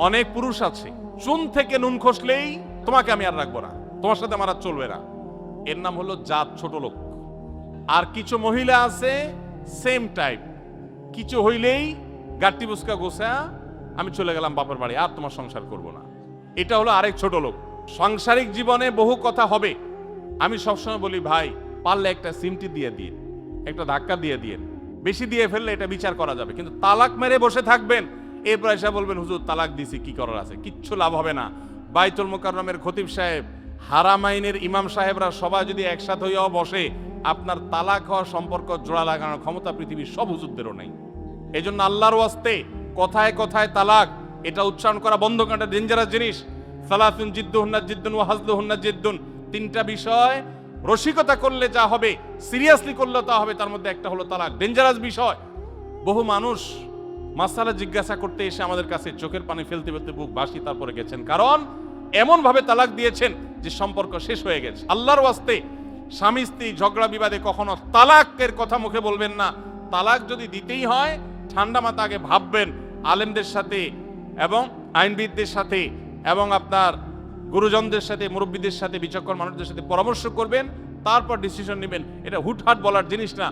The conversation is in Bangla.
অনেক পুরুষ আছে চুন থেকে নুন খসলেই তোমাকে আমি আর রাখবো না, তোমার সাথে আমার আর চলবে না। এর নাম হলো জাত ছোট লোক। আর কিছু মহিলা আছে সেম টাইপ, কিছু হইলেই গাট্টি বুসকা গোসা আমি চলে গেলাম বাপের বাড়ি, আর তোমার সংসার করব না। এটা হলো আরেক ছোট লোক। সাংসারিক জীবনে বহু কথা হবে। আমি সবসময় বলি ভাই, পারলে একটা সিমটি দিয়ে দিন, একটা ধাক্কা দিয়ে দিন। বেশি দিয়ে ফেললে এটা বিচার করা যাবে, কিন্তু তালাক মেরে বসে থাকবেন, এরপর এসে বলবেন হুজুর তালাক দিছি, কি করার আছে? কিচ্ছু লাভ হবে না। বাইতুল মুকাররমের খতিব সাহেব, হারামাইনের ইমাম সাহেবরা সবাই যদি একসাথে হইয়াও বসে, আপনার তালাক হওয়ার সম্পর্ক জোড়া লাগানোর ক্ষমতা পৃথিবীর সব হুজুরদেরও নেই। এই জন্য আল্লাহর ওয়াস্তে কথায় কথায় তালাক এটা উচ্চারণ করা বন্ধ করা ডেঞ্জারাস জিনিস। সালাতুন জিদ্দুহুন্না জিদ্দুন ওয়া হাজলুহুন্না জিদ্দুন, তিনটা বিষয় রসিকতা করলে যা হবে, সিরিয়াসলি করলে তা হবে, তার মধ্যে একটা হলো তালাক। ডেঞ্জারাস বিষয়। বহু মানুষ মাসালা জিজ্ঞাসা করতে এসে আমাদের কাছে চোখের পানি ফেলতে ফেলতে বুক ভাসি তারপরে গেছেন, কারণ এমন ভাবে তালাক দিয়েছেন যে সম্পর্ক শেষ হয়ে গেছে। আল্লাহর ওয়াস্তে স্বামী স্ত্রী ঝগড়া বিবাদে কখনো তালাকের কথা মুখে বলবেন না। তালাক যদি দিতেই হয় ঠান্ডা মাথা আগে ভাববেন, আলেমদের সাথে এবং আইনবিদদের সাথে এবং আপনার গুরুজনদের সাথে, মুরব্বীদের সাথে, বিচক্ষণ মানুষদের সাথে পরামর্শ করবেন, তারপর ডিসিশন নেবেন। এটা হুটহাট বলার জিনিস না।